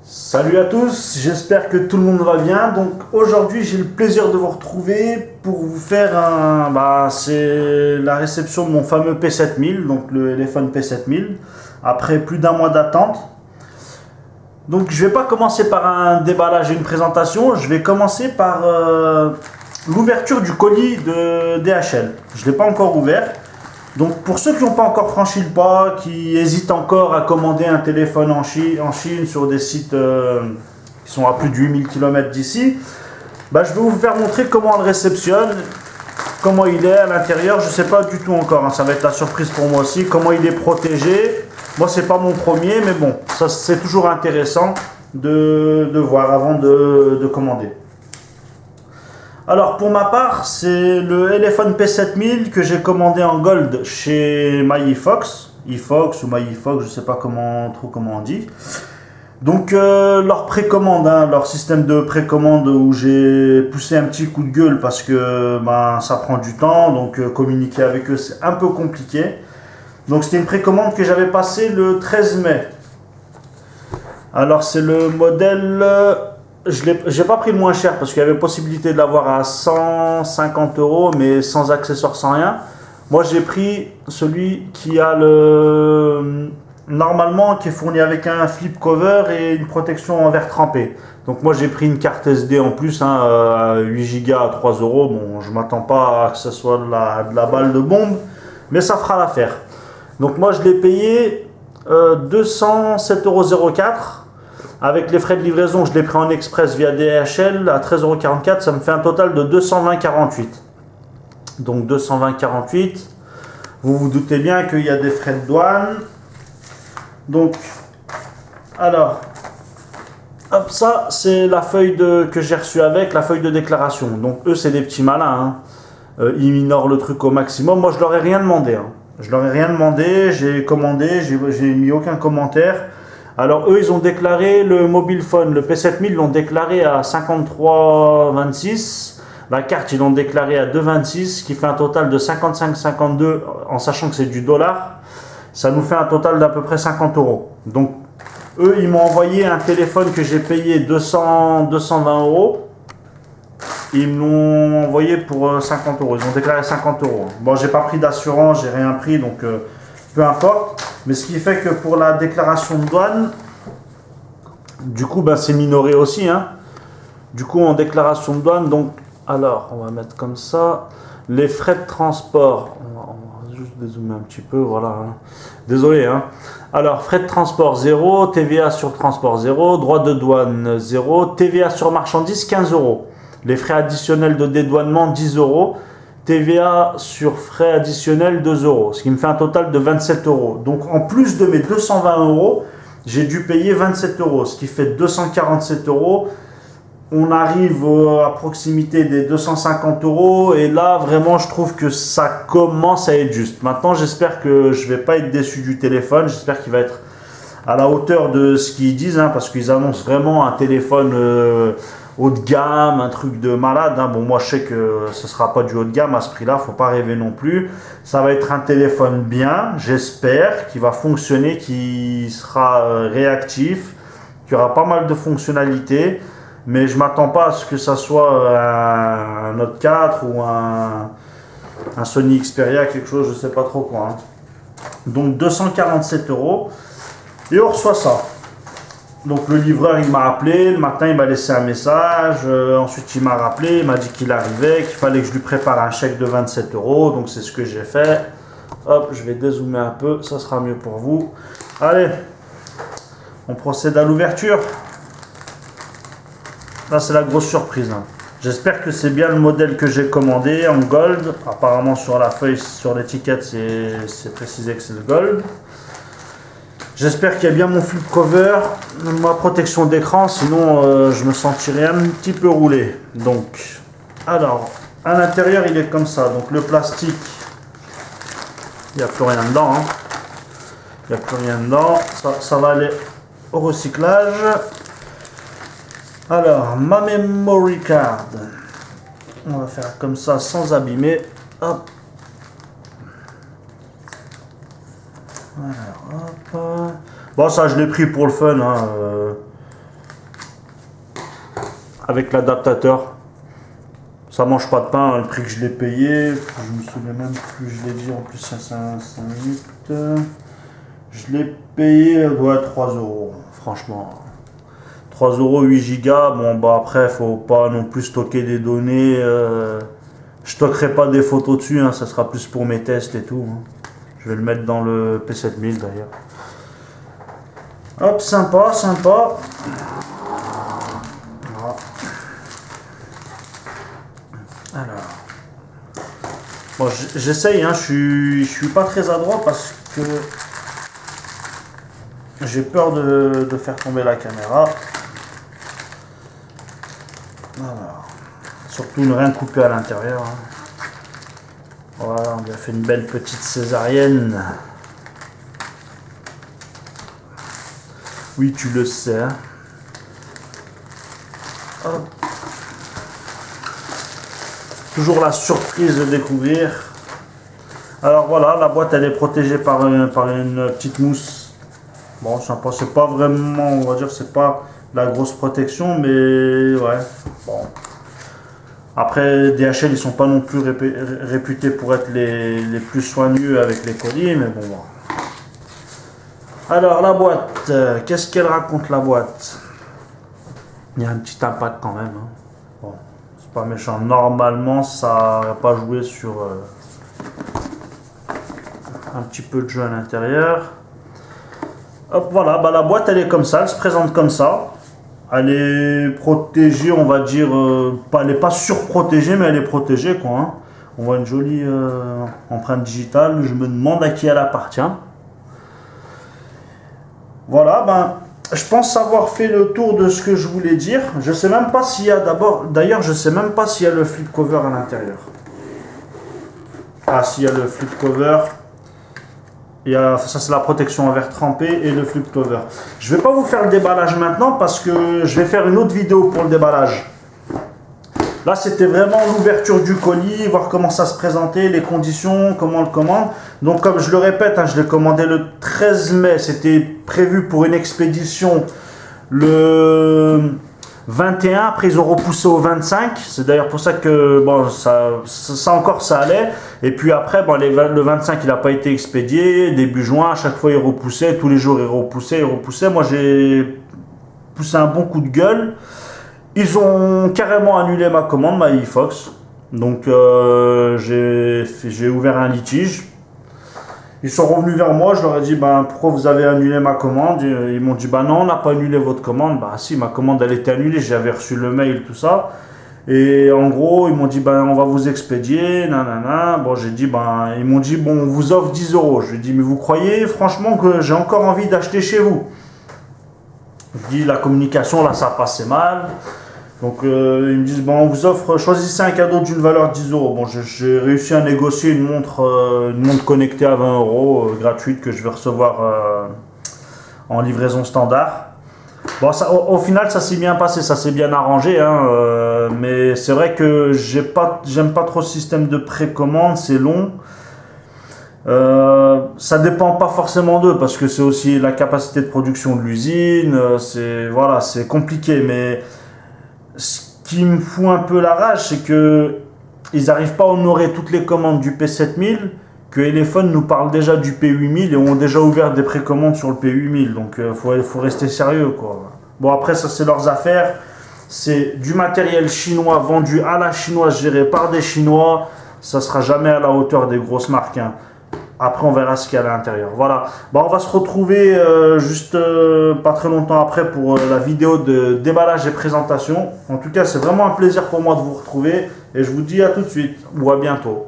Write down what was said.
Salut à tous, j'espère que tout le monde va bien. Donc aujourd'hui j'ai le plaisir de vous retrouver pour vous faire c'est la réception de mon fameux P7000, donc le téléphone P7000, après plus d'un mois d'attente. Donc je vais pas commencer par un déballage et une présentation, je vais commencer par l'ouverture du colis de DHL. Je l'ai pas encore ouvert. Donc pour ceux qui n'ont pas encore franchi le pas, qui hésitent encore à commander un téléphone en Chine sur des sites qui sont à plus de 8000 km d'ici, je vais vous faire montrer comment on le réceptionne, comment il est à l'intérieur. Je ne sais pas du tout encore, hein, ça va être la surprise pour moi aussi, comment il est protégé. Moi c'est pas mon premier, mais bon, ça c'est toujours intéressant de voir avant de commander. Alors pour ma part, c'est le téléphone P7000 que j'ai commandé en gold chez MyEfox, eFox ou MyEfox, je ne sais pas trop comment on dit. Donc leur précommande, hein, leur système de précommande où j'ai poussé un petit coup de gueule parce que ça prend du temps, donc communiquer avec eux c'est un peu compliqué. Donc c'était une précommande que j'avais passée le 13 mai. Alors c'est le modèle... J'ai pas pris le moins cher parce qu'il y avait possibilité de l'avoir à 150 euros mais sans accessoires, sans rien. Moi j'ai pris celui qui a normalement qui est fourni avec un flip cover et une protection en verre trempé. Donc moi j'ai pris une carte SD en plus, hein, 8 Go à 3 euros. Bon, je m'attends pas à que ce soit de la balle de bombe, mais ça fera l'affaire. Donc moi je l'ai payé 207,04 €. Avec les frais de livraison, je l'ai pris en express via DHL à 13,44 €. Ça me fait un total de 220,48 €. Donc 220,48 €. Vous vous doutez bien qu'il y a des frais de douane. Donc, alors, hop, ça c'est la feuille que j'ai reçue avec, la feuille de déclaration. Donc eux c'est des petits malins, hein. Ils minorent le truc au maximum. Moi je leur ai rien demandé, hein. Je leur ai rien demandé, j'ai commandé, j'ai mis aucun commentaire. Alors eux ils ont déclaré le mobile phone, le P7000 l'ont déclaré à 53,26, la carte ils l'ont déclaré à 2,26, ce qui fait un total de 55,52 en sachant que c'est du dollar, ça nous fait un total d'à peu près 50 euros. Donc eux ils m'ont envoyé un téléphone que j'ai payé 220 €, ils me l'ont envoyé pour 50 euros, ils ont déclaré 50 euros. Bon j'ai pas pris d'assurance, j'ai rien pris donc peu importe. Mais ce qui fait que pour la déclaration de douane, du coup, c'est minoré aussi, hein. Du coup, en déclaration de douane, donc, alors, on va mettre comme ça, les frais de transport, on va juste dézoomer un petit peu, voilà, hein. Désolé, hein. Alors, frais de transport 0, TVA sur transport 0, droit de douane 0, TVA sur marchandises 15 €. Les frais additionnels de dédouanement 10 €. TVA sur frais additionnels 2 €, ce qui me fait un total de 27 €. Donc en plus de mes 220 €, j'ai dû payer 27 €, ce qui fait 247 €. On arrive à proximité des 250 € et là vraiment je trouve que ça commence à être juste. Maintenant j'espère que je ne vais pas être déçu du téléphone, j'espère qu'il va être à la hauteur de ce qu'ils disent, hein, parce qu'ils annoncent vraiment un téléphone haut de gamme, un truc de malade, hein. Bon, moi je sais que ce sera pas du haut de gamme à ce prix là, faut pas rêver non plus. Ça va être un téléphone bien, j'espère, qui va fonctionner, qui sera réactif, qui aura pas mal de fonctionnalités, mais je m'attends pas à ce que ça soit un Note 4 ou un Sony Xperia, quelque chose, je sais pas trop quoi, hein. Donc 247 € et on reçoit ça. Donc le livreur il m'a appelé, le matin il m'a laissé un message, ensuite il m'a rappelé, il m'a dit qu'il arrivait, qu'il fallait que je lui prépare un chèque de 27 €, donc c'est ce que j'ai fait. Hop, je vais dézoomer un peu, ça sera mieux pour vous. Allez, on procède à l'ouverture. Là c'est la grosse surprise, hein. J'espère que c'est bien le modèle que j'ai commandé en gold. Apparemment sur la feuille, sur l'étiquette c'est précisé que c'est le gold. J'espère qu'il y a bien mon flip cover, ma protection d'écran, sinon je me sentirais un petit peu roulé. Donc, alors, à l'intérieur il est comme ça. Donc le plastique, il n'y a plus rien dedans, hein. Il n'y a plus rien dedans. Ça va aller au recyclage. Alors, ma memory card. On va faire comme ça sans abîmer. Hop. Voilà, hop. Bon, ça je l'ai pris pour le fun, hein. avec l'adaptateur. Ça mange pas de pain, hein, le prix que je l'ai payé. Je me souviens même plus, je l'ai dit en plus, ça 5 minutes. Je l'ai payé, ouais, 3 euros, franchement. 3 euros, 8 gigas. Bon, bah après, faut pas non plus stocker des données. Je stockerai pas des photos dessus, hein, ça sera plus pour mes tests et tout. Hein. Je vais le mettre dans le P7000 d'ailleurs. Hop, sympa, sympa. Voilà. Alors. Bon, j'essaye, hein, je suis pas très adroit parce que j'ai peur de faire tomber la caméra. Voilà. Surtout ne rien couper à l'intérieur. Hein. Voilà, on lui a fait une belle petite césarienne. Oui, tu le sais. Hein. Hop. Toujours la surprise de découvrir. Alors voilà, la boîte elle est protégée par une petite mousse. Bon, sympa, c'est pas vraiment, on va dire, c'est pas la grosse protection, mais ouais. Bon. Après, DHL, ils sont pas non plus réputés pour être les plus soigneux avec les colis, mais bon. Alors, la boîte, qu'est-ce qu'elle raconte, la boîte? Il y a un petit impact quand même. Hein. Bon, c'est pas méchant. Normalement, ça n'a pas joué sur un petit peu de jeu à l'intérieur. Hop, voilà, bah, la boîte, elle est comme ça, elle se présente comme ça. Elle est protégée, on va dire, elle n'est pas surprotégée, mais elle est protégée, quoi. Hein. On voit une jolie empreinte digitale, je me demande à qui elle appartient. Voilà, ben, je pense avoir fait le tour de ce que je voulais dire. Je sais même pas s'il y a d'ailleurs, je sais même pas s'il y a le flip cover à l'intérieur. Ah, s'il y a le flip cover. Ça c'est la protection en verre trempé et le flip cover. Je vais pas vous faire le déballage maintenant parce que je vais faire une autre vidéo pour le déballage. Là c'était vraiment l'ouverture du colis, voir comment ça se présentait, les conditions, comment on le commande. Donc comme je le répète, hein, je l'ai commandé le 13 mai, c'était prévu pour une expédition le 21, après ils ont repoussé au 25, c'est d'ailleurs pour ça que bon, ça encore ça allait, et puis après bon, le 25 il n'a pas été expédié, début juin, à chaque fois il repoussait, tous les jours il repoussait, moi j'ai poussé un bon coup de gueule, ils ont carrément annulé ma commande, ma iFox, donc j'ai ouvert un litige. Ils sont revenus vers moi, je leur ai dit ben, pourquoi vous avez annulé ma commande. Ils m'ont dit ben non, on n'a pas annulé votre commande. Bah si, ma commande elle était annulée, j'avais reçu le mail, tout ça. Et en gros, ils m'ont dit ben on va vous expédier, nanana. Bon, j'ai dit ben, ils m'ont dit bon, on vous offre 10 euros. Je lui ai dit mais vous croyez franchement que j'ai encore envie d'acheter chez vous? Je dis la communication là ça passait mal. Donc ils me disent bon, on vous offre, choisissez un cadeau d'une valeur de 10 euros. Bon, j'ai réussi à négocier une montre connectée à 20 euros gratuite que je vais recevoir en livraison standard. Bon, ça, au final ça s'est bien passé, ça s'est bien arrangé, hein, mais c'est vrai que j'aime pas trop ce système de précommande, c'est long. Ça dépend pas forcément d'eux parce que c'est aussi la capacité de production de l'usine, voilà, c'est compliqué, mais ce qui me fout un peu la rage, c'est que ils n'arrivent pas à honorer toutes les commandes du P7000, que Elephone nous parle déjà du P8000 et ont déjà ouvert des précommandes sur le P8000. Donc faut rester sérieux, quoi. Bon, après ça c'est leurs affaires, c'est du matériel chinois vendu à la chinoise, géré par des Chinois, ça sera jamais à la hauteur des grosses marques, hein. Après on verra ce qu'il y a à l'intérieur. Voilà, bon, on va se retrouver juste pas très longtemps après pour la vidéo de déballage et présentation. En tout cas c'est vraiment un plaisir pour moi de vous retrouver et je vous dis à tout de suite ou à bientôt.